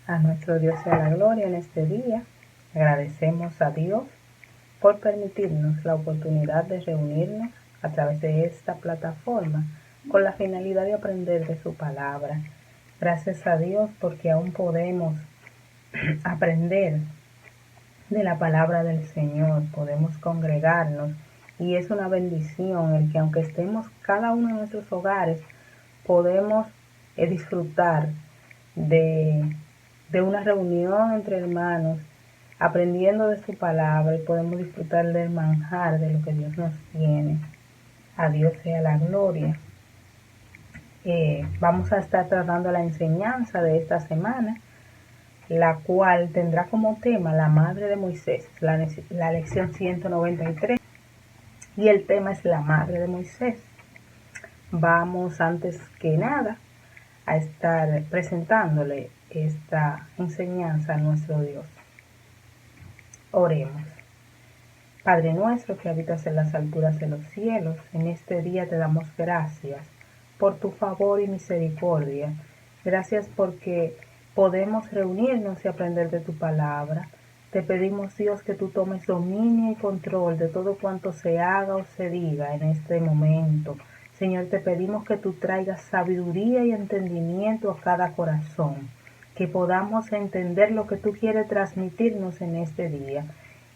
A nuestro Dios sea la gloria en este día. Agradecemos a Dios por permitirnos la oportunidad de reunirnos a través de esta plataforma con la finalidad de aprender de su palabra. Gracias a Dios porque aún podemos aprender de la palabra del Señor, podemos congregarnos y es una bendición el que aunque estemos cada uno en nuestros hogares, podemos disfrutar de una reunión entre hermanos, aprendiendo de su palabra y podemos disfrutar del manjar de lo que Dios nos tiene. A Dios sea la gloria. Vamos a estar tratando la enseñanza de esta semana, la cual tendrá como tema la madre de Moisés, la lección 193, y el tema es la madre de Moisés. Vamos antes que nada a estar presentándole esta enseñanza a nuestro Dios. Oremos. Padre nuestro que habitas en las alturas de los cielos, en este día te damos gracias por tu favor y misericordia. Gracias porque podemos reunirnos y aprender de tu palabra. Te pedimos, Dios, que tú tomes dominio y control de todo cuanto se haga o se diga en este momento. Señor, te pedimos que tú traigas sabiduría y entendimiento a cada corazón, que podamos entender lo que tú quieres transmitirnos en este día.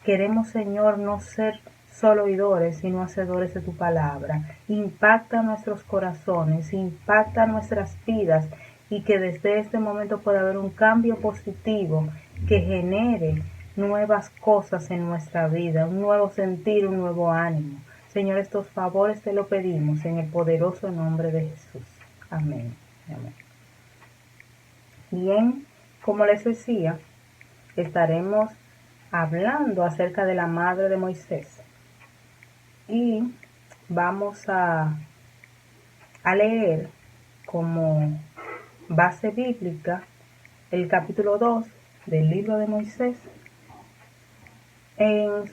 Queremos, Señor, no ser solo oidores, sino hacedores de tu palabra. Impacta nuestros corazones, impacta nuestras vidas y que desde este momento pueda haber un cambio positivo que genere nuevas cosas en nuestra vida, un nuevo sentir, un nuevo ánimo. Señor, estos favores te lo pedimos en el poderoso nombre de Jesús. Amén. Amén. Bien, como les decía, estaremos hablando acerca de la madre de Moisés y vamos a leer como base bíblica el capítulo 2 del libro de Moisés en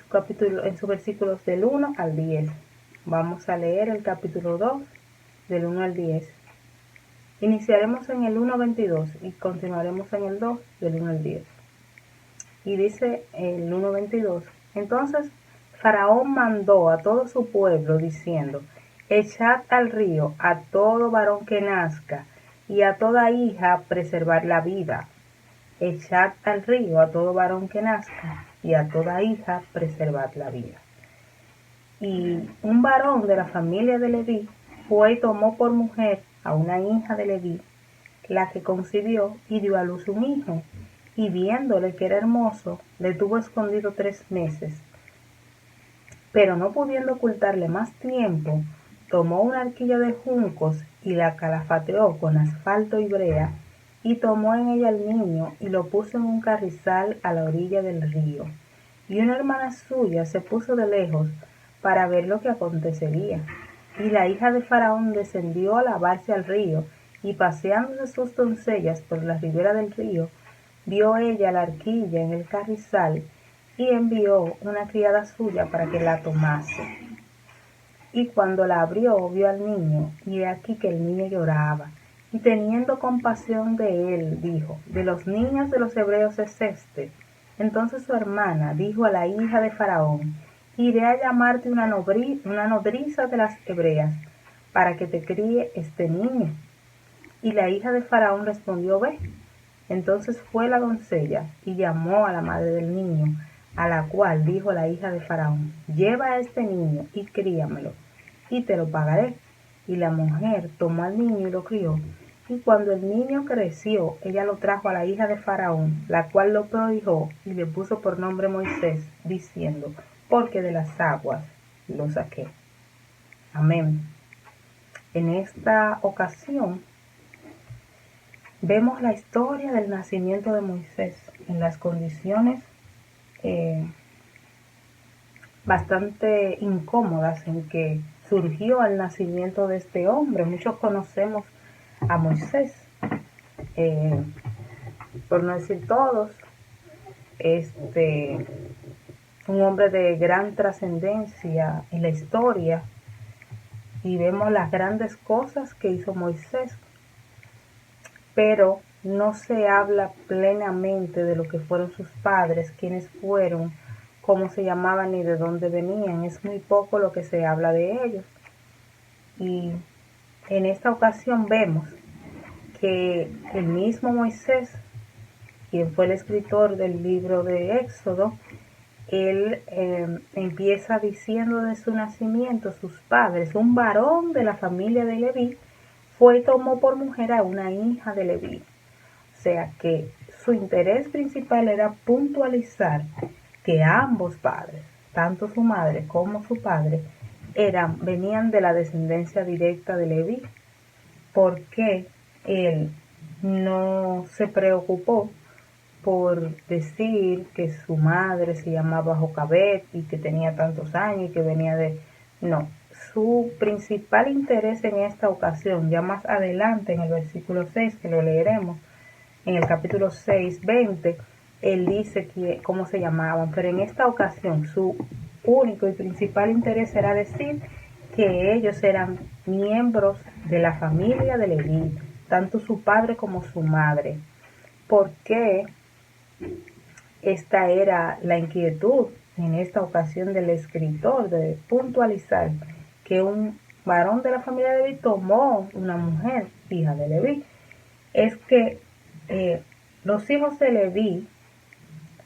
sus versículos del 1 al 10. Vamos a leer el capítulo 2 del 1 al 10. Iniciaremos en el 1:22 y continuaremos en el 2 del 1 al 10. Y dice el 1:22, entonces Faraón mandó a todo su pueblo diciendo, echad al río a todo varón que nazca y a toda hija preservad la vida. Echad al río a todo varón que nazca y a toda hija preservad la vida. Y un varón de la familia de Leví fue y tomó por mujer a una hija de Leví, la que concibió y dio a luz un hijo, y viéndole que era hermoso, le tuvo escondido 3 meses. Pero no pudiendo ocultarle más tiempo, tomó una arquilla de juncos y la calafateó con asfalto y brea, y tomó en ella el niño y lo puso en un carrizal a la orilla del río. Y una hermana suya se puso de lejos para ver lo que acontecería. Y la hija de Faraón descendió a lavarse al río, y paseándose sus doncellas por la ribera del río, vio ella la arquilla en el carrizal, y envió una criada suya para que la tomase. Y cuando la abrió, vio al niño, y he aquí que el niño lloraba. Y teniendo compasión de él, dijo, de los niños de los hebreos es este. Entonces su hermana dijo a la hija de Faraón, iré a llamarte una nodriza de las hebreas, para que te críe este niño. Y la hija de Faraón respondió, ve. Entonces fue la doncella y llamó a la madre del niño, a la cual dijo la hija de Faraón, lleva a este niño y críamelo, y te lo pagaré. Y la mujer tomó al niño y lo crió. Y cuando el niño creció, ella lo trajo a la hija de Faraón, la cual lo prohijó y le puso por nombre Moisés, diciendo, porque de las aguas lo saqué. Amén. En esta ocasión vemos la historia del nacimiento de Moisés en las condiciones bastante incómodas en que surgió el nacimiento de este hombre. Muchos conocemos a Moisés, por no decir todos, un hombre de gran trascendencia en la historia, y vemos las grandes cosas que hizo Moisés. Pero no se habla plenamente de lo que fueron sus padres, quiénes fueron, cómo se llamaban y de dónde venían. Es muy poco lo que se habla de ellos. Y en esta ocasión vemos que el mismo Moisés, quien fue el escritor del libro de Éxodo, él empieza diciendo de su nacimiento, sus padres, un varón de la familia de Leví, fue y tomó por mujer a una hija de Leví. O sea que su interés principal era puntualizar que ambos padres, tanto su madre como su padre, venían de la descendencia directa de Leví. ¿Por qué él no se preocupó por decir que su madre se llamaba Jocabet y que tenía tantos años y que venía de... No, su principal interés en esta ocasión, ya más adelante en el versículo 6, que lo leeremos, en el capítulo 6, 20, él dice cómo se llamaban, pero en esta ocasión su único y principal interés era decir que ellos eran miembros de la familia de Leví, tanto su padre como su madre. ¿Por qué? Esta era la inquietud en esta ocasión del escritor, de puntualizar que un varón de la familia de Leví tomó una mujer, hija de Leví. Es que los hijos de Leví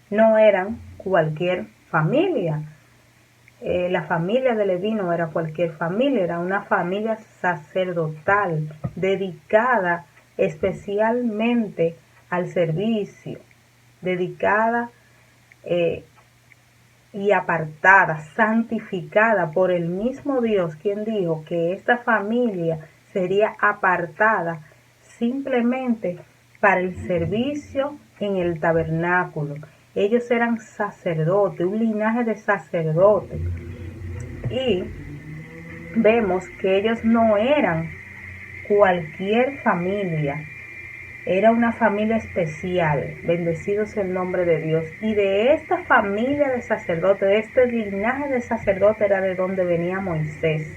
no eran cualquier familia. La familia de Leví no era cualquier familia, era una familia sacerdotal dedicada especialmente al servicio, dedicada y apartada, santificada por el mismo Dios, quien dijo que esta familia sería apartada simplemente para el servicio en el tabernáculo. Ellos eran sacerdotes, un linaje de sacerdotes. Y vemos que ellos no eran cualquier familia, era una familia especial, bendecido sea el nombre de Dios. Y de esta familia de sacerdotes, de este linaje de sacerdotes, era de donde venía Moisés.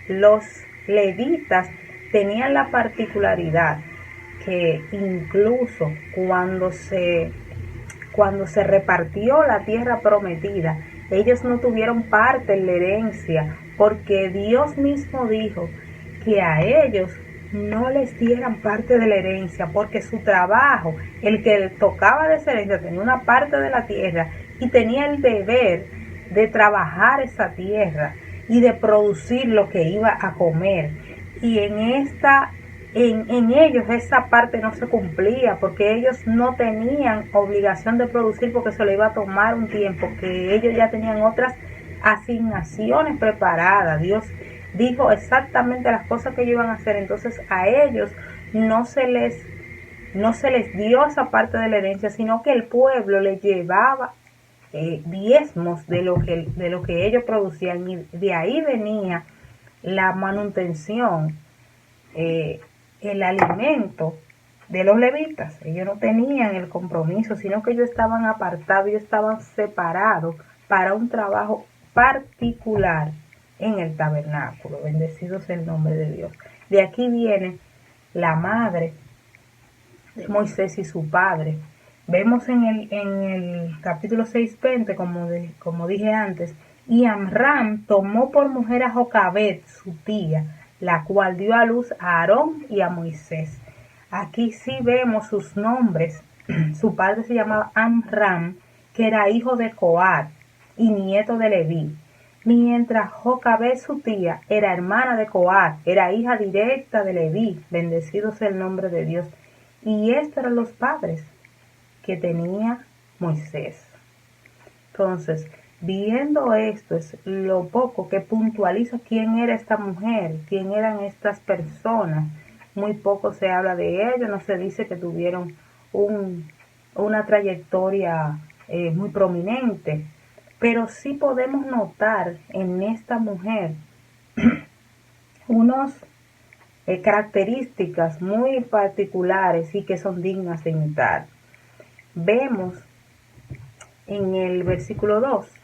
Los levitas tenían la particularidad que incluso cuando se repartió la tierra prometida, ellos no tuvieron parte en la herencia, porque Dios mismo dijo que a ellos no les dieran parte de la herencia, porque su trabajo, el que tocaba de esa herencia, tenía una parte de la tierra y tenía el deber de trabajar esa tierra y de producir lo que iba a comer. Y en ellos esa parte no se cumplía, porque ellos no tenían obligación de producir, porque se le iba a tomar un tiempo, que ellos ya tenían otras asignaciones preparadas. Dios dijo exactamente las cosas que ellos iban a hacer, entonces a ellos no se les dio esa parte de la herencia, sino que el pueblo les llevaba diezmos de lo que ellos producían, y de ahí venía la manutención, el alimento de los levitas. Ellos no tenían el compromiso, sino que ellos estaban apartados, ellos estaban separados para un trabajo particular en el tabernáculo. Bendecido sea el nombre de Dios. De aquí viene la madre de Moisés y su padre. Vemos en el capítulo 6:20, como dije antes, y Amram tomó por mujer a Jocabet, su tía, la cual dio a luz a Aarón y a Moisés. Aquí sí vemos sus nombres. Su padre se llamaba Amram, que era hijo de Coat y nieto de Leví, mientras Jocabet, su tía, era hermana de Coat, era hija directa de Leví. Bendecido sea el nombre de Dios. Y estos eran los padres que tenía Moisés. Entonces, viendo esto, es lo poco que puntualiza quién era esta mujer, quién eran estas personas. Muy poco se habla de ellos, no se dice que tuvieron una trayectoria muy prominente, pero sí podemos notar en esta mujer unos características muy particulares y que son dignas de imitar. Vemos en el versículo 2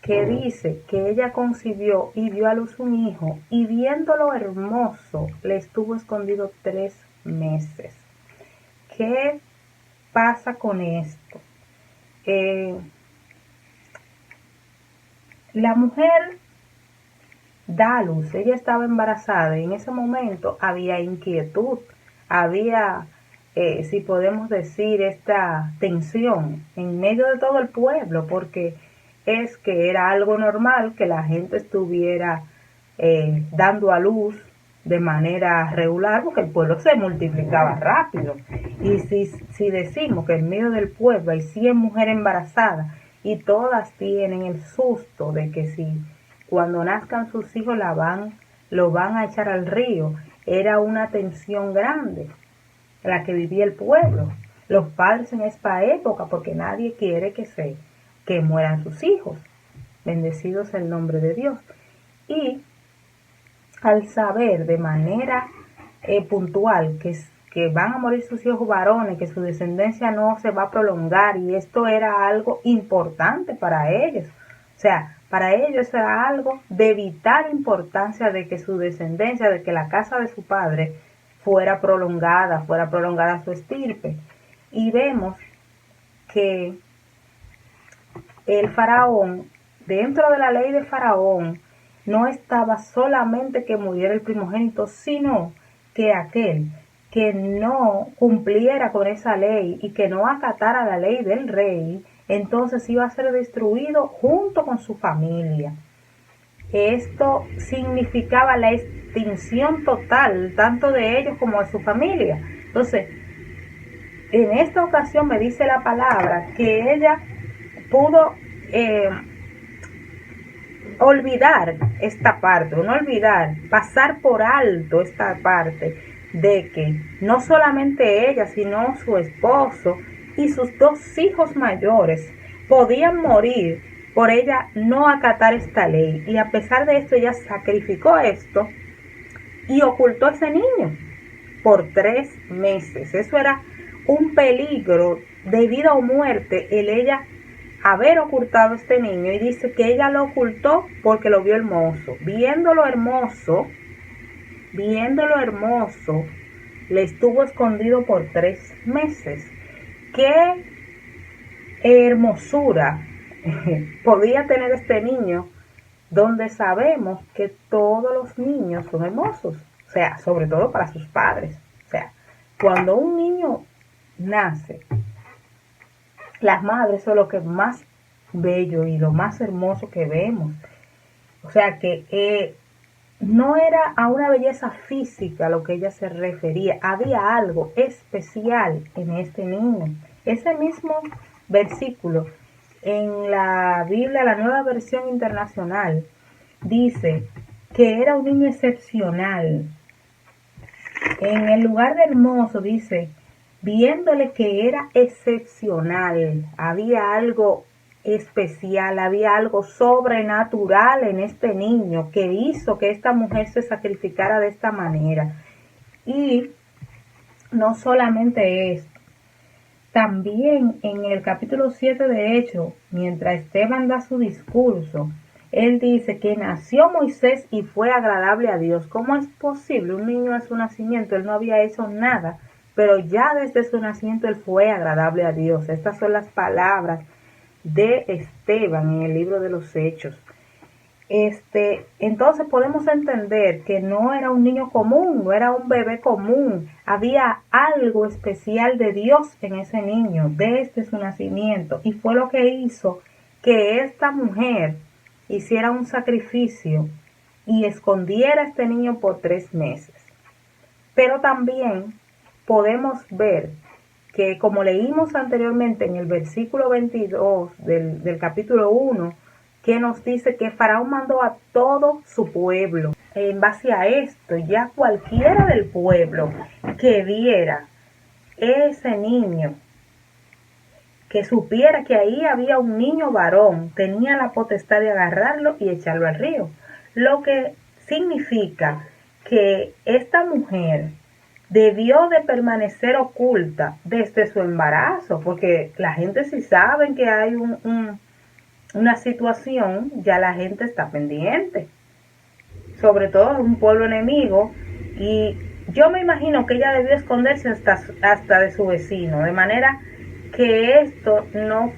que dice que ella concibió y dio a luz un hijo, y viéndolo hermoso le estuvo escondido 3 meses. ¿qué pasa con esto? La mujer da a luz, ella estaba embarazada y en ese momento había inquietud, había, si podemos decir, esta tensión en medio de todo el pueblo, porque es que era algo normal que la gente estuviera dando a luz de manera regular, porque el pueblo se multiplicaba rápido. Y si decimos que en medio del pueblo hay 100 mujeres embarazadas y todas tienen el susto de que si cuando nazcan sus hijos lo van a echar al río, era una tensión grande la que vivía el pueblo, los padres en esta época, porque nadie quiere que mueran sus hijos. Bendecidos el nombre de Dios. Y al saber de manera puntual que van a morir sus hijos varones, que su descendencia no se va a prolongar, y esto era algo importante para ellos. O sea, para ellos era algo de vital importancia de que su descendencia, de que la casa de su padre fuera prolongada su estirpe. Y vemos que el faraón, dentro de la ley de faraón, no estaba solamente que muriera el primogénito, sino que aquel que no cumpliera con esa ley y que no acatara la ley del rey, entonces iba a ser destruido junto con su familia. Esto significaba la extinción total, tanto de ellos como de su familia. Entonces, en esta ocasión me dice la palabra que ella pudo olvidar esta parte, no olvidar, pasar por alto esta parte de que no solamente ella, sino su esposo y sus 2 hijos mayores podían morir por ella no acatar esta ley. Y a pesar de esto, ella sacrificó esto y ocultó a ese niño por 3 meses. Eso era un peligro de vida o muerte el ella haber ocultado a este niño, y dice que ella lo ocultó porque lo vio hermoso. Viéndolo hermoso, le estuvo escondido por 3 meses. ¿Qué hermosura podía tener este niño, donde sabemos que todos los niños son hermosos? O sea, sobre todo para sus padres. O sea, cuando un niño nace, las madres son lo que más bello y lo más hermoso que vemos. O sea que no era a una belleza física lo que ella se refería, había algo especial en este niño. Ese mismo versículo en la Biblia, la Nueva Versión Internacional, dice que era un niño excepcional. En el lugar de hermoso dice, viéndole que era excepcional, había algo especial, había algo sobrenatural en este niño que hizo que esta mujer se sacrificara de esta manera. Y no solamente esto, también en el capítulo 7 de Hechos, mientras Esteban da su discurso, él dice que nació Moisés y fue agradable a Dios. ¿Cómo es posible? Un niño a su nacimiento, él no había hecho nada, pero ya desde su nacimiento él fue agradable a Dios. Estas son las palabras de Esteban en el libro de los Hechos. Entonces podemos entender que no era un niño común, no era un bebé común. Había algo especial de Dios en ese niño desde su nacimiento, y fue lo que hizo que esta mujer hiciera un sacrificio y escondiera a este niño por 3 meses. Pero también podemos ver que, como leímos anteriormente en el versículo 22 del capítulo 1, que nos dice que Faraón mandó a todo su pueblo. En base a esto, ya cualquiera del pueblo que viera ese niño, que supiera que ahí había un niño varón, tenía la potestad de agarrarlo y echarlo al río. Lo que significa que esta mujer debió de permanecer oculta desde su embarazo, porque la gente, si saben que hay una situación, ya la gente está pendiente, sobre todo en un pueblo enemigo, y yo me imagino que ella debió esconderse hasta de su vecino, de manera que esto no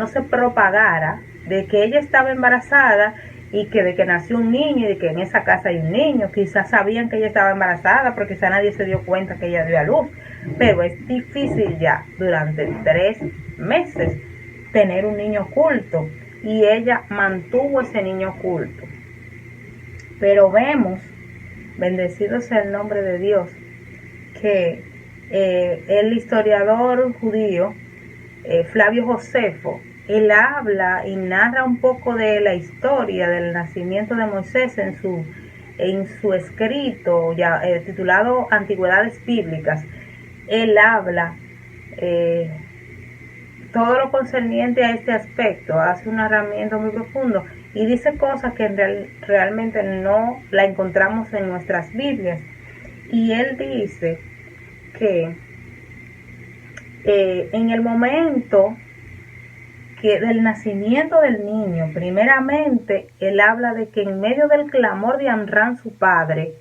se propagara de que ella estaba embarazada y que de que nació un niño y de que en esa casa hay un niño. Quizás sabían que ella estaba embarazada, pero quizás nadie se dio cuenta que ella dio a luz. Pero es difícil ya durante 3 meses tener un niño oculto, y ella mantuvo ese niño oculto. Pero vemos, bendecido sea el nombre de Dios, que el historiador judío Flavio Josefo, él habla y narra un poco de la historia del nacimiento de Moisés en su escrito titulado Antigüedades Bíblicas. Él habla todo lo concerniente a este aspecto, hace un narramiento muy profundo y dice cosas que realmente no la encontramos en nuestras Biblias. Y él dice que en el momento del nacimiento del niño, primeramente, él habla de que en medio del clamor de Amram, su padre,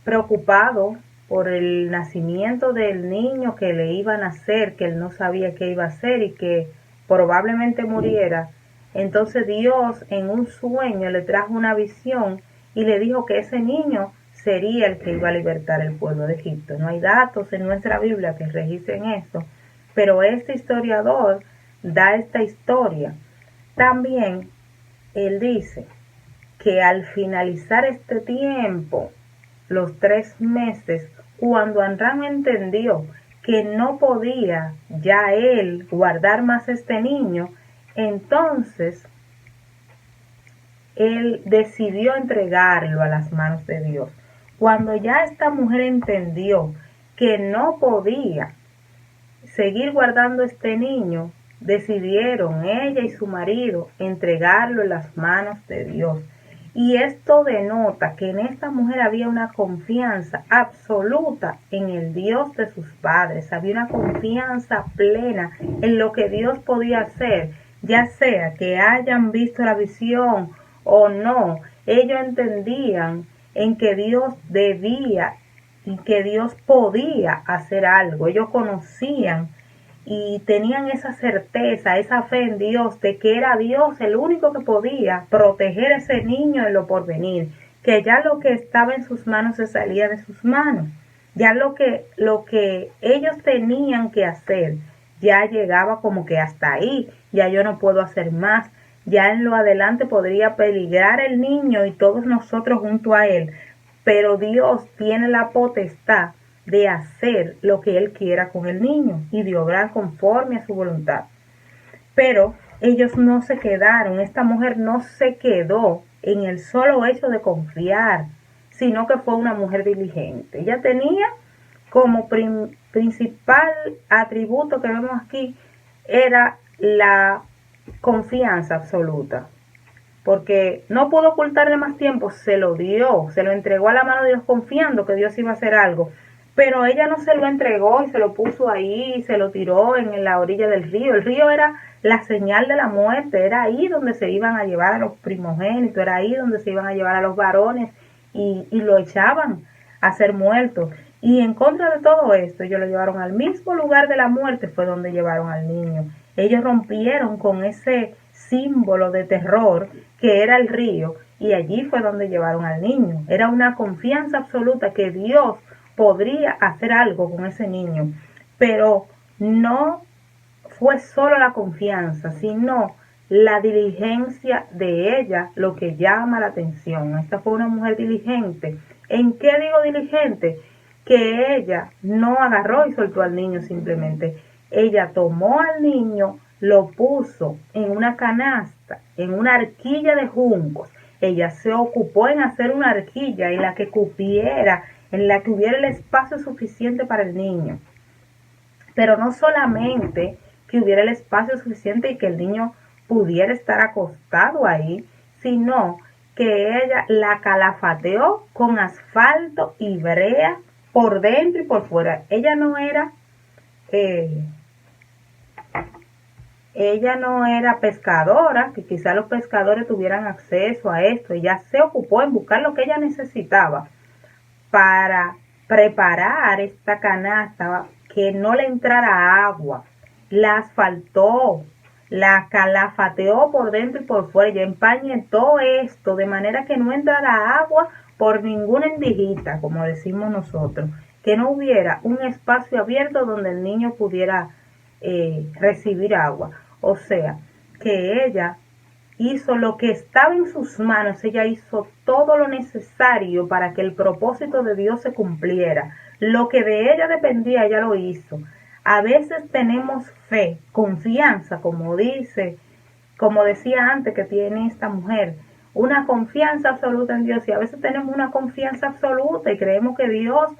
preocupado por el nacimiento del niño que le iba a nacer, que él no sabía qué iba a hacer y que probablemente muriera, entonces Dios en un sueño le trajo una visión y le dijo que ese niño sería el que iba a libertar el pueblo de Egipto. No hay datos en nuestra Biblia que registren esto, pero este historiador da esta historia. También él dice que al finalizar este tiempo, los 3 meses, cuando Amram entendió que no podía ya él guardar más este niño, entonces él decidió entregarlo a las manos de Dios. Cuando ya esta mujer entendió que no podía seguir guardando este niño, decidieron ella y su marido entregarlo en las manos de Dios. Y esto denota que en esta mujer había una confianza absoluta en el Dios de sus padres, había una confianza plena en lo que Dios podía hacer, ya sea que hayan visto la visión o no. Ellos entendían en que Dios debía y que Dios podía hacer algo. Ellos conocían y tenían esa certeza, esa fe en Dios, de que era Dios el único que podía proteger a ese niño en lo porvenir, que ya lo que estaba en sus manos se salía de sus manos, ya lo que ellos tenían que hacer ya llegaba como que hasta ahí, ya yo no puedo hacer más, ya en lo adelante podría peligrar el niño y todos nosotros junto a él, pero Dios tiene la potestad de hacer lo que Él quiera con el niño y de obrar conforme a su voluntad. Pero ellos no se quedaron, esta mujer no se quedó en el solo hecho de confiar, sino que fue una mujer diligente. Ella tenía como principal atributo que vemos aquí, era la confianza absoluta. Porque no pudo ocultarle más tiempo, se lo dio, se lo entregó a la mano de Dios confiando que Dios iba a hacer algo. Pero ella no se lo entregó y se lo puso ahí y se lo tiró en la orilla del río. El río era la señal de la muerte, era ahí donde se iban a llevar a los primogénitos, era ahí donde se iban a llevar a los varones y lo echaban a ser muertos. Y en contra de todo esto, ellos lo llevaron al mismo lugar de la muerte, fue donde llevaron al niño. Ellos rompieron con ese símbolo de terror que era el río y allí fue donde llevaron al niño. Era una confianza absoluta que Dios podría hacer algo con ese niño, pero no fue solo la confianza, sino la diligencia de ella lo que llama la atención. Esta fue una mujer diligente. ¿En qué digo diligente? Que ella no agarró y soltó al niño simplemente. Ella tomó al niño, lo puso en una canasta, en una arquilla de juncos. Ella se ocupó en hacer una arquilla en la que cupiera, en la que hubiera el espacio suficiente para el niño. Pero no solamente que hubiera el espacio suficiente y que el niño pudiera estar acostado ahí, sino que ella la calafateó con asfalto y brea por dentro y por fuera. Ella no era pescadora, que quizá los pescadores tuvieran acceso a esto. Ella se ocupó en buscar lo que ella necesitaba para preparar esta canasta, que no le entrara agua, la asfaltó, la calafateó por dentro y por fuera, ya empañetó esto de manera que no entrara agua por ninguna endijita, como decimos nosotros, que no hubiera un espacio abierto donde el niño pudiera recibir agua. O sea, que ella hizo lo que estaba en sus manos, ella hizo todo lo necesario para que el propósito de Dios se cumpliera. Lo que de ella dependía, ella lo hizo. A veces tenemos fe, confianza, como decía antes que tiene esta mujer, una confianza absoluta en Dios, y a veces tenemos una confianza absoluta y creemos que Dios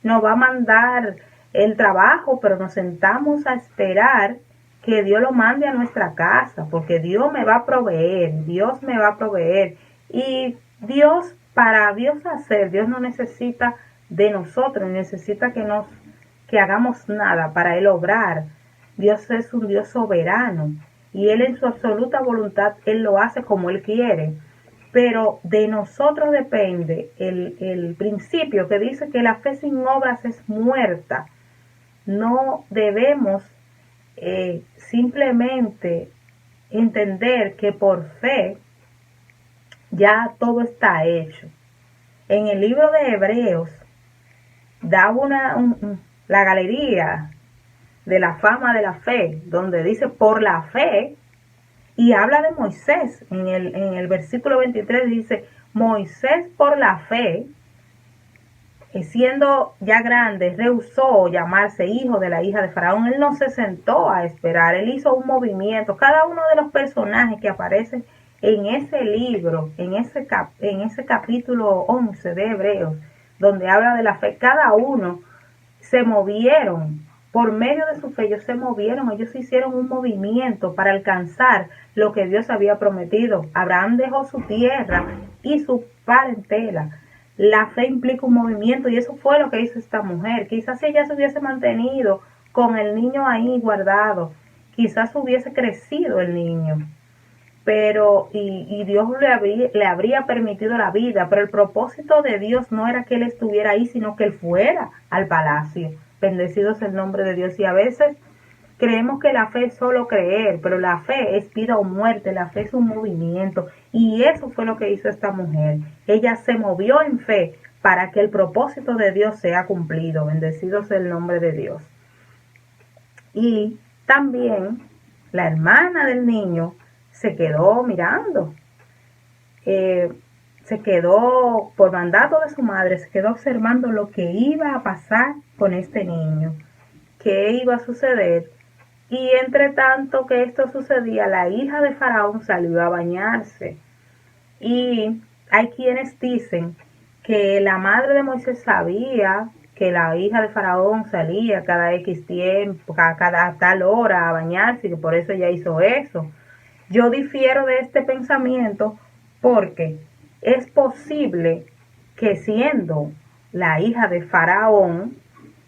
nos va a mandar el trabajo, pero nos sentamos a esperar que Dios lo mande a nuestra casa, porque Dios me va a proveer, Dios me va a proveer. Y Dios, para Dios hacer, Dios no necesita de nosotros, necesita que hagamos nada para Él obrar. Dios es un Dios soberano y Él en su absoluta voluntad, Él lo hace como Él quiere. Pero de nosotros depende el principio que dice que la fe sin obras es muerta. No debemos simplemente entender que por fe ya todo está hecho. En el libro de Hebreos da la galería de la fama de la fe, donde dice por la fe, y habla de Moisés. En el versículo 23 dice, Moisés por la fe, siendo ya grande, rehusó llamarse hijo de la hija de Faraón. Él no se sentó a esperar, él hizo un movimiento. Cada uno de los personajes que aparecen en ese libro, en ese capítulo 11 de Hebreos, donde habla de la fe, cada uno se movieron. Por medio de su fe ellos se movieron, ellos hicieron un movimiento para alcanzar lo que Dios había prometido. Abraham dejó su tierra y su parentela. La fe implica un movimiento y eso fue lo que hizo esta mujer. Quizás si ella se hubiese mantenido con el niño ahí guardado, quizás hubiese crecido el niño, pero y Dios le habría permitido la vida, pero el propósito de Dios no era que él estuviera ahí, sino que él fuera al palacio. Bendecido es el nombre de Dios. Y a veces creemos que la fe es solo creer, pero la fe es vida o muerte, la fe es un movimiento. Y eso fue lo que hizo esta mujer. Ella se movió en fe para que el propósito de Dios sea cumplido. Bendecido es el nombre de Dios. Y también la hermana del niño se quedó mirando. Se quedó, por mandato de su madre, se quedó observando lo que iba a pasar con este niño, qué iba a suceder. Y entre tanto que esto sucedía, la hija de Faraón salió a bañarse. Y hay quienes dicen que la madre de Moisés sabía que la hija de Faraón salía cada X tiempo, cada tal hora a bañarse, y que por eso ella hizo eso. Yo difiero de este pensamiento porque es posible que siendo la hija de Faraón,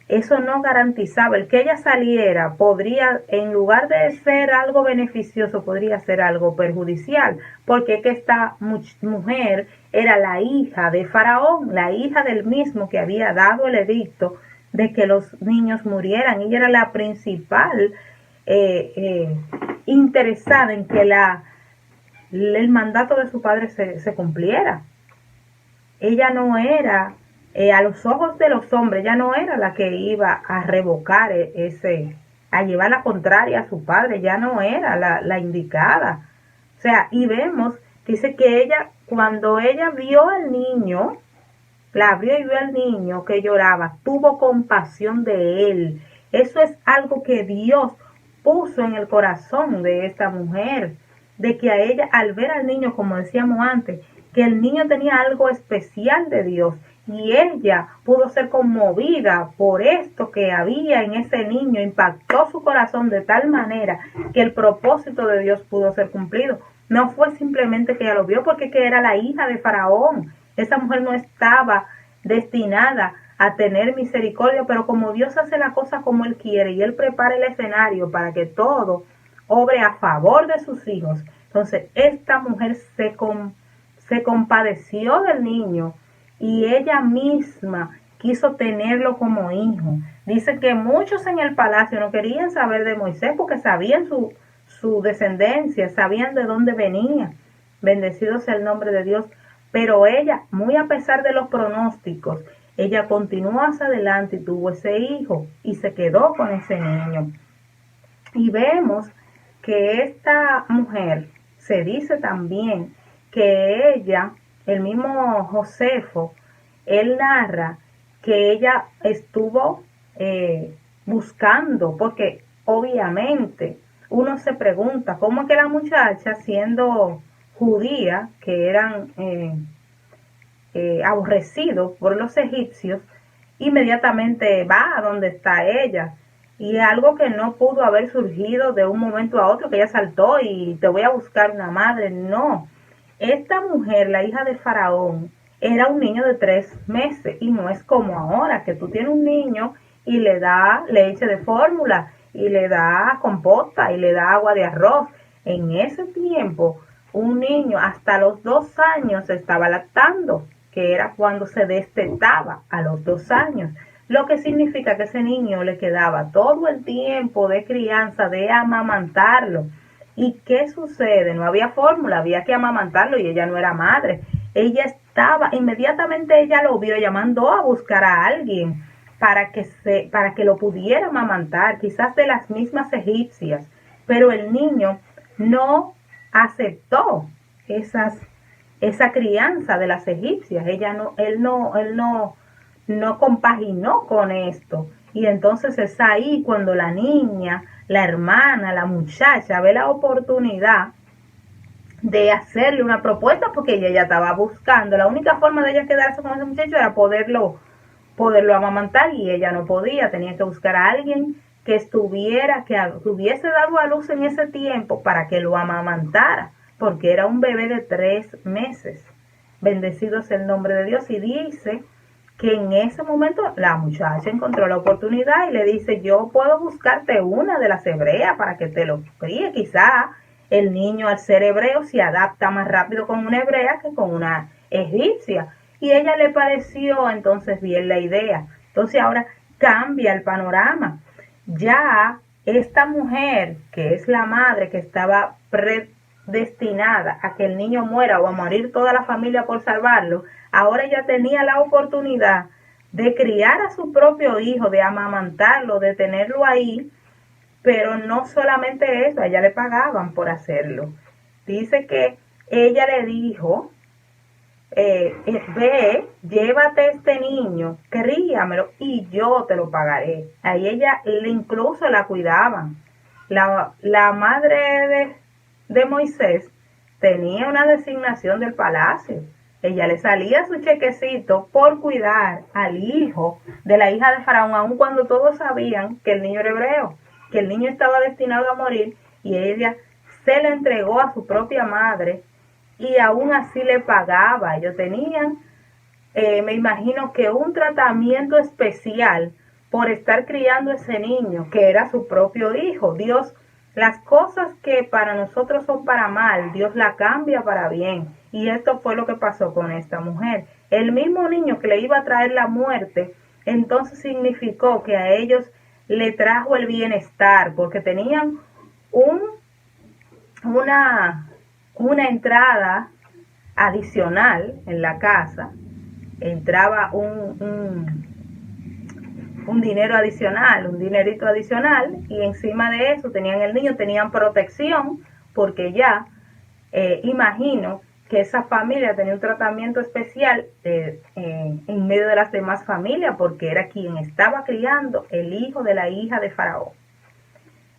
eso no garantizaba. El que ella saliera podría, en lugar de ser algo beneficioso, podría ser algo perjudicial, porque es que esta mujer era la hija de Faraón, la hija del mismo que había dado el edicto de que los niños murieran. Ella era la principal interesada en que el mandato de su padre se cumpliera. Ella no era, a los ojos de los hombres, ella no era la que iba a revocar a llevar la contraria a su padre, ya no era la indicada. O sea, y vemos, dice que ella, cuando ella vio al niño, la vio y vio al niño que lloraba, tuvo compasión de él. Eso es algo que Dios puso en el corazón de esta mujer, de que a ella, al ver al niño, como decíamos antes, que el niño tenía algo especial de Dios, y ella pudo ser conmovida por esto que había en ese niño, impactó su corazón de tal manera que el propósito de Dios pudo ser cumplido. No fue simplemente que ella lo vio porque que era la hija de Faraón. Esa mujer no estaba destinada a tener misericordia, pero como Dios hace la cosa como Él quiere y Él prepara el escenario para que todo obre a favor de sus hijos, entonces esta mujer se compadeció del niño y ella misma quiso tenerlo como hijo. Dice que muchos en el palacio no querían saber de Moisés porque sabían su descendencia, sabían de dónde venía. Bendecido sea el nombre de Dios. Pero ella, muy a pesar de los pronósticos, ella continuó hacia adelante y tuvo ese hijo y se quedó con ese niño. Y vemos que esta mujer, se dice también que ella, el mismo Josefo, él narra que ella estuvo buscando, porque obviamente uno se pregunta cómo es que la muchacha, siendo judía, que eran aborrecidos por los egipcios, inmediatamente va a donde está ella. Y algo que no pudo haber surgido de un momento a otro, que ella saltó y te voy a buscar una madre. No, esta mujer, la hija de Faraón, era un niño de 3 meses y no es como ahora, que tú tienes un niño y le da leche de fórmula y le da compota y le da agua de arroz. En ese tiempo, un niño hasta los 2 años estaba lactando, que era cuando se destetaba, a los 2 años. Lo que significa que ese niño le quedaba todo el tiempo de crianza, de amamantarlo. ¿Y qué sucede? No había fórmula, había que amamantarlo y ella no era madre. Ella estaba, inmediatamente ella lo vio, ella mandó a buscar a alguien para que lo pudiera amamantar, quizás de las mismas egipcias, pero el niño no aceptó esa crianza de las egipcias. Él no compaginó con esto. Y entonces es ahí cuando la niña, la hermana, la muchacha ve la oportunidad de hacerle una propuesta, porque ella ya estaba buscando. La única forma de ella quedarse con ese muchacho era poderlo amamantar, y ella no podía, tenía que buscar a alguien que hubiese dado a luz en ese tiempo para que lo amamantara, porque era un bebé de 3 meses. Bendecido sea el nombre de Dios. Y dice que en ese momento la muchacha encontró la oportunidad y le dice: yo puedo buscarte una de las hebreas para que te lo críe. Quizá el niño, al ser hebreo, se adapta más rápido con una hebrea que con una egipcia. Y a ella le pareció entonces bien la idea. Entonces ahora cambia el panorama. Ya esta mujer, que es la madre, que estaba predestinada a que el niño muera o a morir toda la familia por salvarlo, ahora ella tenía la oportunidad de criar a su propio hijo, de amamantarlo, de tenerlo ahí. Pero no solamente eso, a ella le pagaban por hacerlo. Dice que ella le dijo: ve, llévate este niño, críamelo y yo te lo pagaré. Ahí ella incluso la cuidaban. La madre de Moisés tenía una designación del palacio. Ella le salía su chequecito por cuidar al hijo de la hija de Faraón, aun cuando todos sabían que el niño era hebreo, que el niño estaba destinado a morir, y ella se le entregó a su propia madre y aún así le pagaba. Ellos tenían, me imagino que un tratamiento especial por estar criando ese niño, que era su propio hijo. Dios, las cosas que para nosotros son para mal, Dios la cambia para bien. Y esto fue lo que pasó con esta mujer. El mismo niño que le iba a traer la muerte, entonces significó que a ellos le trajo el bienestar, porque tenían una entrada adicional en la casa. Entraba un dinero adicional, un dinerito adicional, y encima de eso tenían el niño, tenían protección, porque ya imagino que esa familia tenía un tratamiento especial en medio de las demás familias, porque era quien estaba criando el hijo de la hija de Faraón.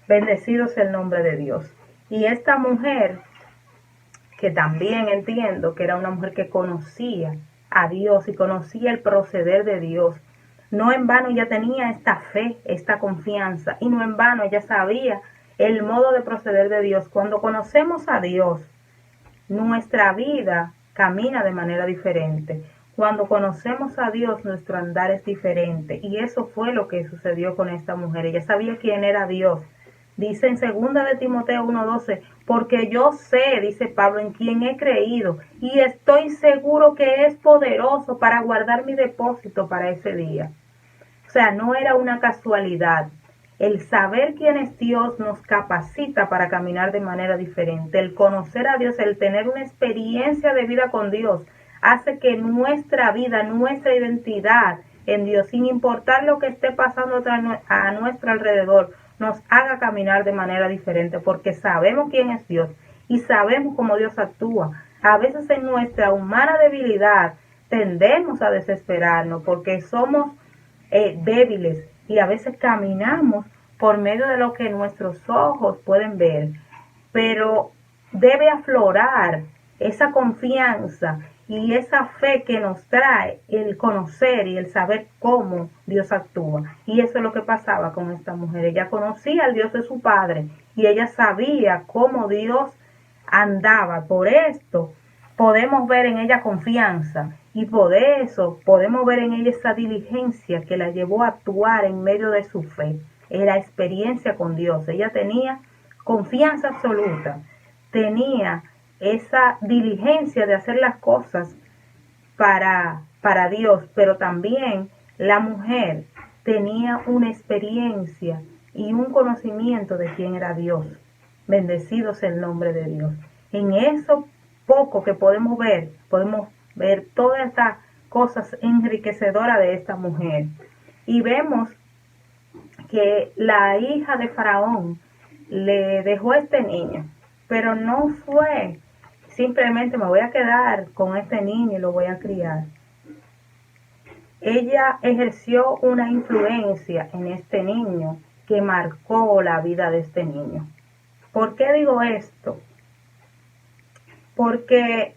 Bendecido sea el nombre de Dios. Y esta mujer, que también entiendo que era una mujer que conocía a Dios y conocía el proceder de Dios, no en vano ella tenía esta fe, esta confianza, y no en vano ella sabía el modo de proceder de Dios. Cuando conocemos a Dios, nuestra vida camina de manera diferente. Cuando conocemos a Dios, nuestro andar es diferente. Y eso fue lo que sucedió con esta mujer. Ella sabía quién era Dios, Dice en 2 de Timoteo 1:12, porque yo sé, dice Pablo, en quien he creído y estoy seguro que es poderoso para guardar mi depósito para ese día. O sea, no era una casualidad. El saber quién es Dios nos capacita para caminar de manera diferente. El conocer a Dios, el tener una experiencia de vida con Dios, hace que nuestra vida, nuestra identidad en Dios, sin importar lo que esté pasando a nuestro alrededor, nos haga caminar de manera diferente, porque sabemos quién es Dios y sabemos cómo Dios actúa. A veces en nuestra humana debilidad tendemos a desesperarnos porque somos débiles y a veces caminamos por medio de lo que nuestros ojos pueden ver, pero debe aflorar esa confianza y esa fe que nos trae el conocer y el saber cómo Dios actúa. Y eso es lo que pasaba con esta mujer. Ella conocía al Dios de su padre y ella sabía cómo Dios andaba. Por esto podemos ver en ella confianza y por eso podemos ver en ella esa diligencia que la llevó a actuar en medio de su fe. Era experiencia con Dios. Ella tenía confianza absoluta, tenía esa diligencia de hacer las cosas para Dios, pero también la mujer tenía una experiencia y un conocimiento de quién era Dios. Bendecido sea el nombre de Dios. En eso poco que podemos ver todas estas cosas enriquecedoras de esta mujer. Y vemos que la hija de Faraón le dejó este niño, pero no fue simplemente me voy a quedar con este niño y lo voy a criar. Ella ejerció una influencia en este niño que marcó la vida de este niño. ¿Por qué digo esto? Porque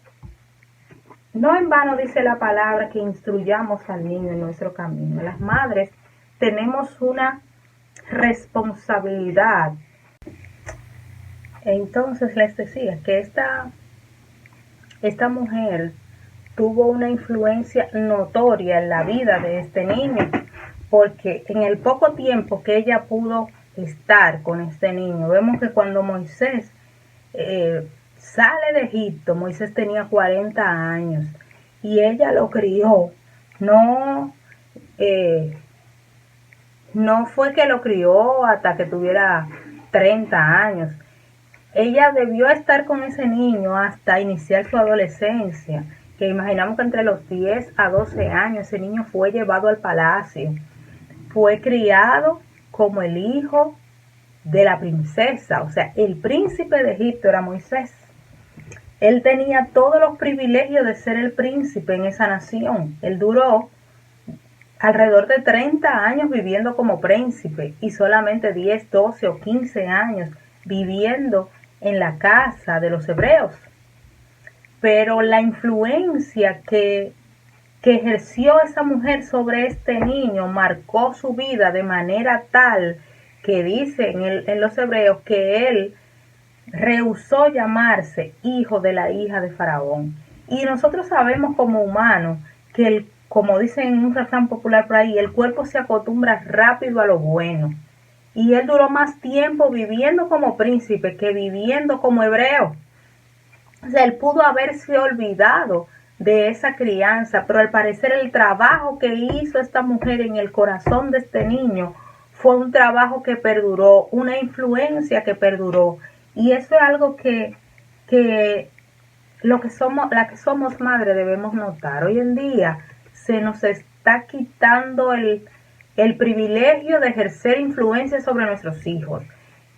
no en vano dice la palabra que instruyamos al niño en nuestro camino. Las madres tenemos una responsabilidad. Entonces les decía que esta mujer tuvo una influencia notoria en la vida de este niño, porque en el poco tiempo que ella pudo estar con este niño, vemos que cuando Moisés sale de Egipto, Moisés tenía 40 años y ella lo crió. No fue que lo crió hasta que tuviera 30 años. Ella debió estar con ese niño hasta iniciar su adolescencia, que imaginamos que entre los 10 a 12 años ese niño fue llevado al palacio. Fue criado como el hijo de la princesa, o sea, el príncipe de Egipto era Moisés. Él tenía todos los privilegios de ser el príncipe en esa nación. Él duró alrededor de 30 años viviendo como príncipe y solamente 10, 12 o 15 años viviendo en la casa de los hebreos. Pero la influencia que ejerció esa mujer sobre este niño marcó su vida de manera tal que dice en los hebreos que él rehusó llamarse hijo de la hija de Faraón. Y nosotros sabemos como humanos que como dicen en un refrán popular por ahí, el cuerpo se acostumbra rápido a lo bueno. Y él duró más tiempo viviendo como príncipe que viviendo como hebreo. O sea, él pudo haberse olvidado de esa crianza, pero al parecer el trabajo que hizo esta mujer en el corazón de este niño fue un trabajo que perduró, una influencia que perduró. Y eso es algo que la que somos madres debemos notar. Hoy en día se nos está quitando el privilegio de ejercer influencia sobre nuestros hijos.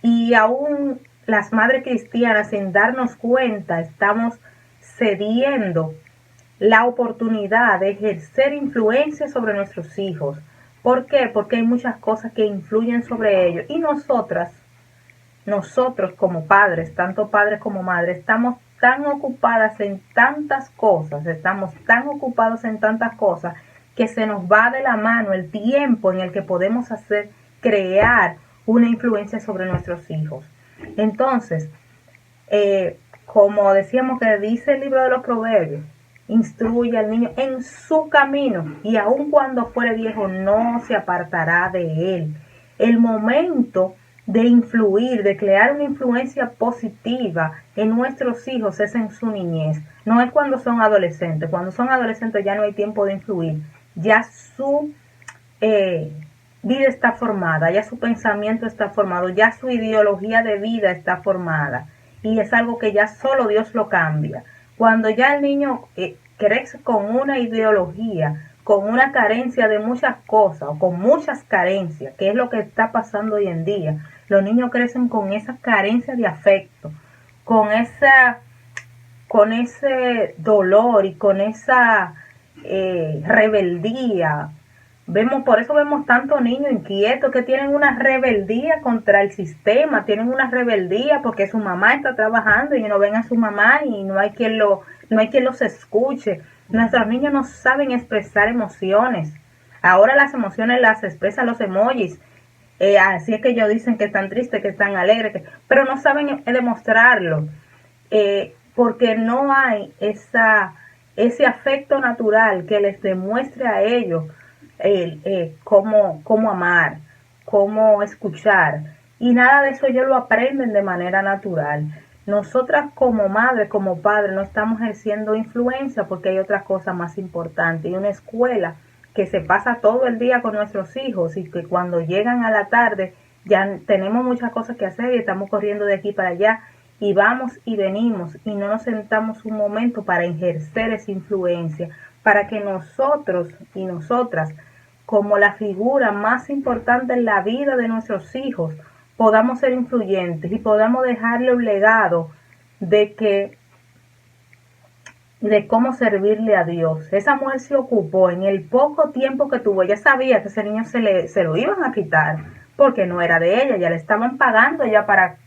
Y aún las madres cristianas, sin darnos cuenta, estamos cediendo la oportunidad de ejercer influencia sobre nuestros hijos. ¿Por qué? Porque hay muchas cosas que influyen sobre ellos. Y nosotros como padres, tanto padres como madres, estamos tan ocupadas en tantas cosas, que se nos va de la mano el tiempo en el que podemos crear una influencia sobre nuestros hijos. Entonces, como decíamos que dice el libro de los Proverbios, instruye al niño en su camino y aun cuando fuere viejo no se apartará de él. El momento de influir, de crear una influencia positiva en nuestros hijos es en su niñez. No es cuando son adolescentes. Cuando son adolescentes ya no hay tiempo de influir. Ya su vida está formada, ya su pensamiento está formado, ya su ideología de vida está formada. Y es algo que ya solo Dios lo cambia. Cuando ya el niño crece con una ideología, con una carencia de muchas cosas, o con muchas carencias, que es lo que está pasando hoy en día. Los niños crecen con esa carencia de afecto, con ese dolor y con esa rebeldía. Por eso vemos tantos niños inquietos que tienen una rebeldía contra el sistema, tienen una rebeldía porque su mamá está trabajando y no ven a su mamá y no hay quien los escuche. Nuestros niños no saben expresar emociones. Ahora las emociones las expresan los emojis. Así es que ellos dicen que están tristes, que están alegres, pero no saben demostrarlo. Porque no hay ese afecto natural que les demuestre a ellos cómo amar, cómo escuchar. Y nada de eso ellos lo aprenden de manera natural. Nosotras como madres, como padres, no estamos ejerciendo influencia porque hay otra cosa más importante. Y una escuela que se pasa todo el día con nuestros hijos y que cuando llegan a la tarde ya tenemos muchas cosas que hacer y estamos corriendo de aquí para allá y vamos y venimos y no nos sentamos un momento para ejercer esa influencia, para que nosotros y nosotras, como la figura más importante en la vida de nuestros hijos, podamos ser influyentes y podamos dejarle un legado de cómo servirle a Dios. Esa mujer se ocupó en el poco tiempo que tuvo. Ella sabía que ese niño se lo iban a quitar porque no era de ella, ya le estaban pagando ya para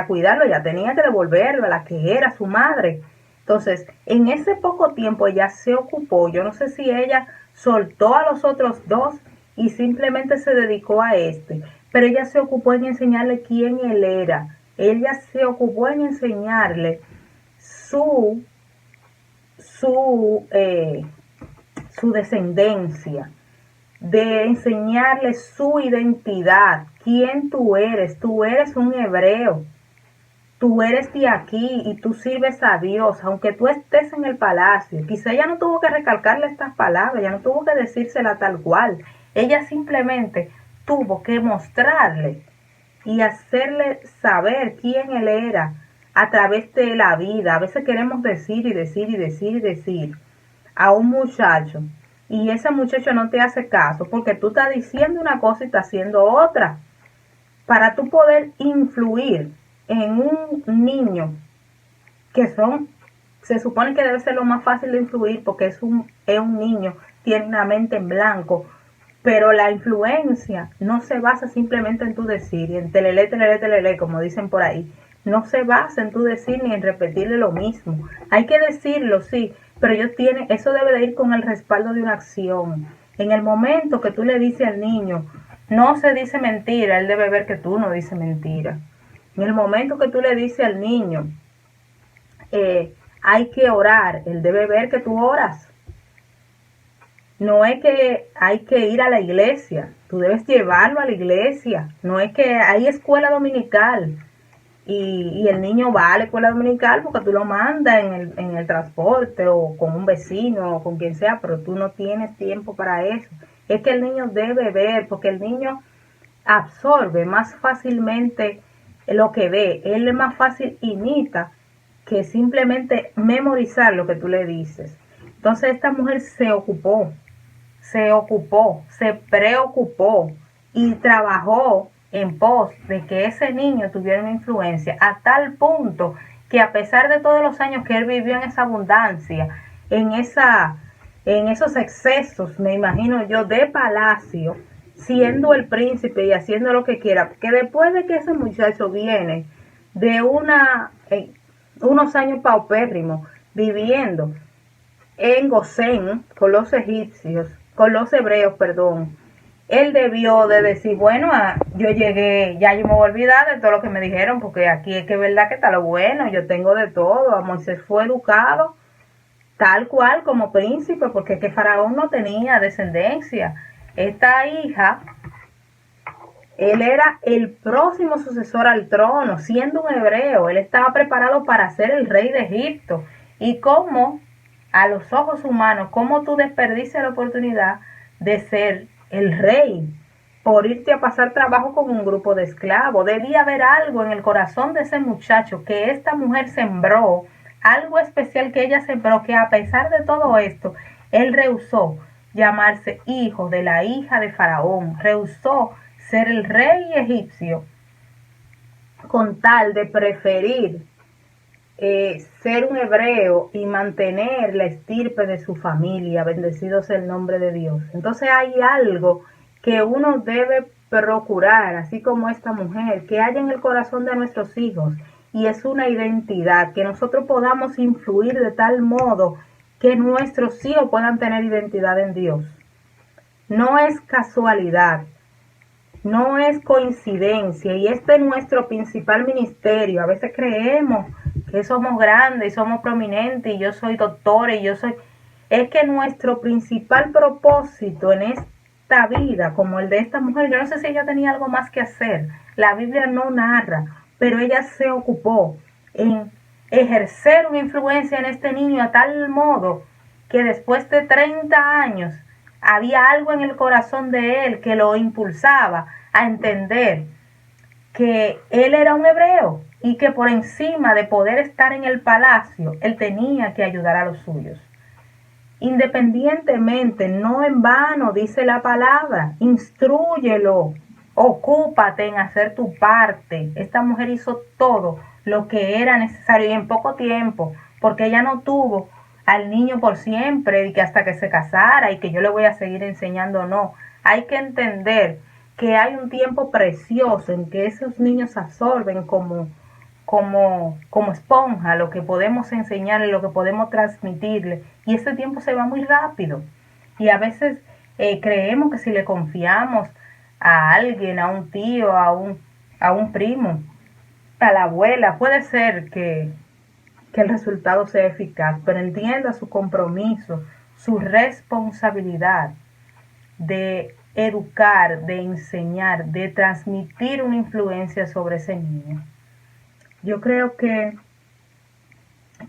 cuidarlo, ya tenía que devolverlo a la que era su madre. Entonces, en ese poco tiempo ella se ocupó. Yo no sé si ella soltó a los otros dos y simplemente se dedicó a este, pero ella se ocupó en enseñarle quién él era. Ella se ocupó en enseñarle su descendencia, de enseñarle su identidad, quién tú eres un hebreo, tú eres de aquí y tú sirves a Dios, aunque tú estés en el palacio. Quizá ella no tuvo que recalcarle estas palabras, ella no tuvo que decírsela tal cual, ella simplemente tuvo que mostrarle y hacerle saber quién él era a través de la vida. A veces queremos decir y decir y decir y decir a un muchacho y ese muchacho no te hace caso porque tú estás diciendo una cosa y estás haciendo otra. Para tú poder influir en un niño se supone que debe ser lo más fácil de influir porque es un niño, tiene una mente en blanco, pero la influencia no se basa simplemente en tu decir, y en telele, telele, telele, como dicen por ahí. No se basa en tu decir ni en repetirle lo mismo. Hay que decirlo, sí, pero eso debe de ir con el respaldo de una acción. En el momento que tú le dices al niño, no se dice mentira, él debe ver que tú no dices mentira. En el momento que tú le dices al niño, hay que orar, él debe ver que tú oras. No es que hay que ir a la iglesia, tú debes llevarlo a la iglesia. No es que hay escuela dominical y el niño va a la escuela dominical porque tú lo mandas en el transporte o con un vecino o con quien sea, pero tú no tienes tiempo para eso. Es que el niño debe ver, porque el niño absorbe más fácilmente lo que ve. Él es más fácil imita que simplemente memorizar lo que tú le dices. Entonces esta mujer se preocupó y trabajó en pos de que ese niño tuviera una influencia a tal punto que a pesar de todos los años que él vivió en esa abundancia, en esos excesos, me imagino yo, de palacio, siendo el príncipe y haciendo lo que quiera, que después de que ese muchacho viene de unos años paupérrimos, viviendo en Gosén con los egipcios, con los hebreos, perdón, él debió de decir, bueno, yo llegué, ya yo me voy a olvidar de todo lo que me dijeron, porque aquí es que es verdad que está lo bueno, yo tengo de todo. Moisés fue educado tal cual como príncipe, porque es que Faraón no tenía descendencia. Esta hija Él era el próximo sucesor al trono, siendo un hebreo. Él estaba preparado para ser el rey de Egipto. Y cómo, a los ojos humanos, cómo tú desperdicias la oportunidad de ser el rey por irte a pasar trabajo con un grupo de esclavos. Debía haber algo en el corazón de ese muchacho que esta mujer sembró, algo especial que ella sembró, que a pesar de todo esto, él rehusó llamarse hijo de la hija de Faraón, rehusó ser el rey egipcio con tal de preferir ser un hebreo y mantener la estirpe de su familia, bendecido sea el nombre de Dios. Entonces hay algo que uno debe procurar, así como esta mujer, que haya en el corazón de nuestros hijos, y es una identidad, que nosotros podamos influir de tal modo que nuestros hijos puedan tener identidad en Dios. No es casualidad, no es coincidencia, y este es nuestro principal ministerio. A veces creemos que somos grandes y somos prominentes y yo soy doctora y yo soy... Es que nuestro principal propósito en esta vida, como el de esta mujer, yo no sé si ella tenía algo más que hacer, la Biblia no narra, pero ella se ocupó en ejercer una influencia en este niño a tal modo que después de 30 años había algo en el corazón de él que lo impulsaba a entender que él era un hebreo y que por encima de poder estar en el palacio, él tenía que ayudar a los suyos. Independientemente, no en vano, dice la palabra, instrúyelo, ocúpate en hacer tu parte. Esta mujer hizo todo lo que era necesario y en poco tiempo, porque ella no tuvo al niño por siempre y que hasta que se casara y que yo le voy a seguir enseñando, no. Hay que entender que hay un tiempo precioso en que esos niños absorben como esponja lo que podemos enseñarle, lo que podemos transmitirle, y ese tiempo se va muy rápido. Y a veces creemos que si le confiamos a alguien, a un tío, a un primo, a la abuela, puede ser que el resultado sea eficaz, pero entienda su compromiso, su responsabilidad de educar, de enseñar, de transmitir una influencia sobre ese niño. Yo creo que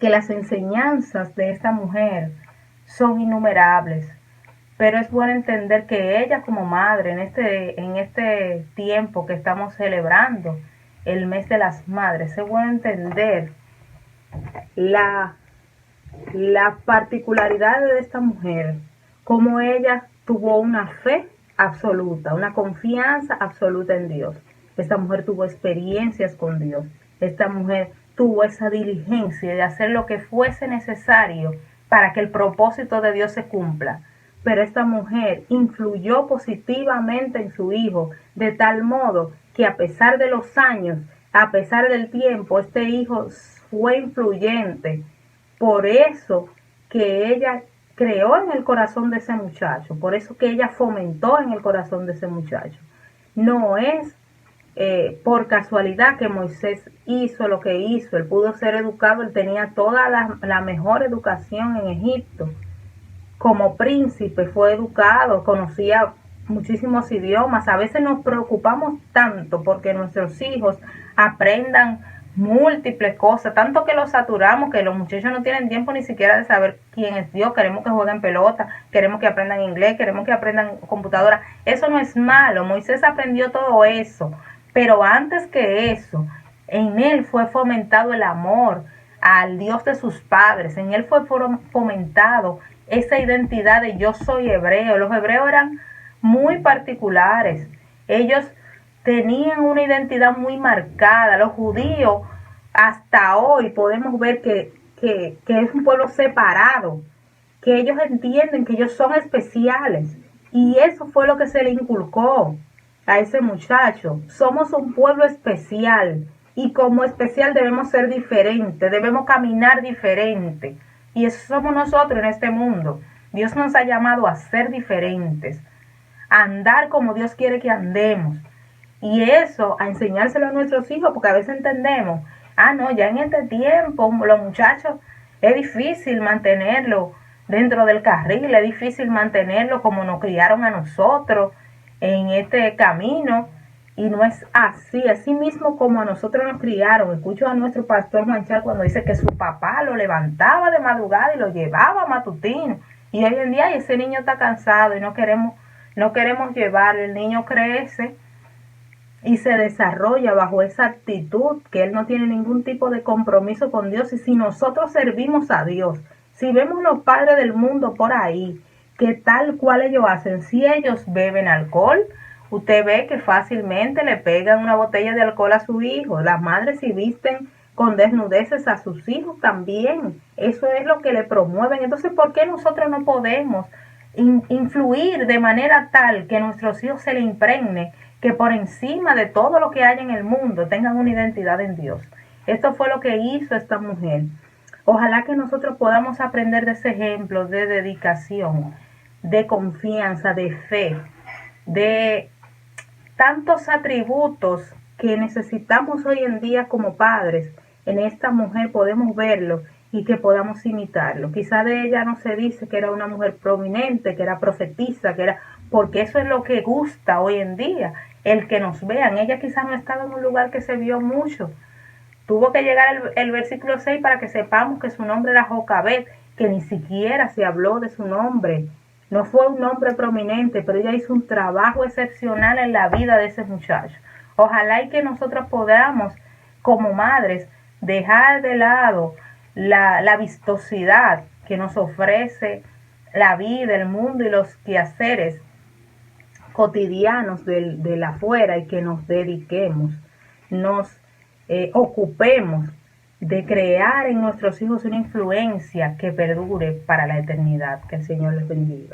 las enseñanzas de esta mujer son innumerables, pero es bueno entender que ella como madre en este tiempo que estamos celebrando el mes de las madres, es bueno entender la particularidad de esta mujer, como ella tuvo una fe absoluta, una confianza absoluta en Dios. Esta mujer tuvo experiencias con Dios. Esta mujer tuvo esa diligencia de hacer lo que fuese necesario para que el propósito de Dios se cumpla. Pero esta mujer influyó positivamente en su hijo, de tal modo que a pesar de los años, a pesar del tiempo, este hijo fue influyente. Por eso que ella creó en el corazón de ese muchacho, por eso que ella fomentó en el corazón de ese muchacho. No es por casualidad que Moisés hizo lo que hizo. Él pudo ser educado, él tenía toda la mejor educación en Egipto. Como príncipe fue educado, conocía muchísimos idiomas. A veces nos preocupamos tanto porque nuestros hijos aprendan múltiples cosas, tanto que los saturamos que los muchachos no tienen tiempo ni siquiera de saber quién es Dios. Queremos que jueguen pelota, queremos que aprendan inglés, queremos que aprendan computadora. Eso no es malo, Moisés aprendió todo eso, pero antes que eso, en él fue fomentado el amor al Dios de sus padres, en él fue fomentado esa identidad de yo soy hebreo. Los hebreos eran muy particulares, ellos tenían una identidad muy marcada. Los judíos hasta hoy podemos ver que es un pueblo separado, que ellos entienden que ellos son especiales, y eso fue lo que se le inculcó a ese muchacho. Somos un pueblo especial y como especial debemos ser diferentes, debemos caminar diferente, y eso somos nosotros en este mundo. Dios nos ha llamado a ser diferentes, a andar como Dios quiere que andemos. Y eso, a enseñárselo a nuestros hijos, porque a veces entendemos, no, ya en este tiempo los muchachos es difícil mantenerlo dentro del carril, es difícil mantenerlo como nos criaron a nosotros en este camino. Y no es así mismo como a nosotros nos criaron. Escucho a nuestro pastor Manchal cuando dice que su papá lo levantaba de madrugada y lo llevaba matutino. Y hoy en día ese niño está cansado y no queremos llevarlo. El niño crece y se desarrolla bajo esa actitud que él no tiene ningún tipo de compromiso con Dios. Y si nosotros servimos a Dios, si vemos los padres del mundo por ahí, que tal cual ellos hacen, si ellos beben alcohol, usted ve que fácilmente le pegan una botella de alcohol a su hijo. Las madres si visten con desnudeces a sus hijos también. Eso es lo que le promueven. Entonces, ¿por qué nosotros no podemos influir de manera tal que nuestros hijos se le impregne que por encima de todo lo que hay en el mundo tengan una identidad en Dios? Esto fue lo que hizo esta mujer. Ojalá que nosotros podamos aprender de ese ejemplo de dedicación, de confianza, de fe, de tantos atributos que necesitamos hoy en día como padres. En esta mujer podemos verlo y que podamos imitarlo. Quizá de ella no se dice que era una mujer prominente, que era profetisa, porque eso es lo que gusta hoy en día, el que nos vean. Ella quizá no estaba en un lugar que se vio mucho. Tuvo que llegar el versículo 6 para que sepamos que su nombre era Jocabed, que ni siquiera se habló de su nombre. No fue un nombre prominente, pero ella hizo un trabajo excepcional en la vida de ese muchacho. Ojalá y que nosotros podamos, como madres, dejar de lado la vistosidad que nos ofrece la vida, el mundo y los quehaceres cotidianos del afuera, y que nos dediquemos, nos ocupemos de crear en nuestros hijos una influencia que perdure para la eternidad. Que el Señor les bendiga.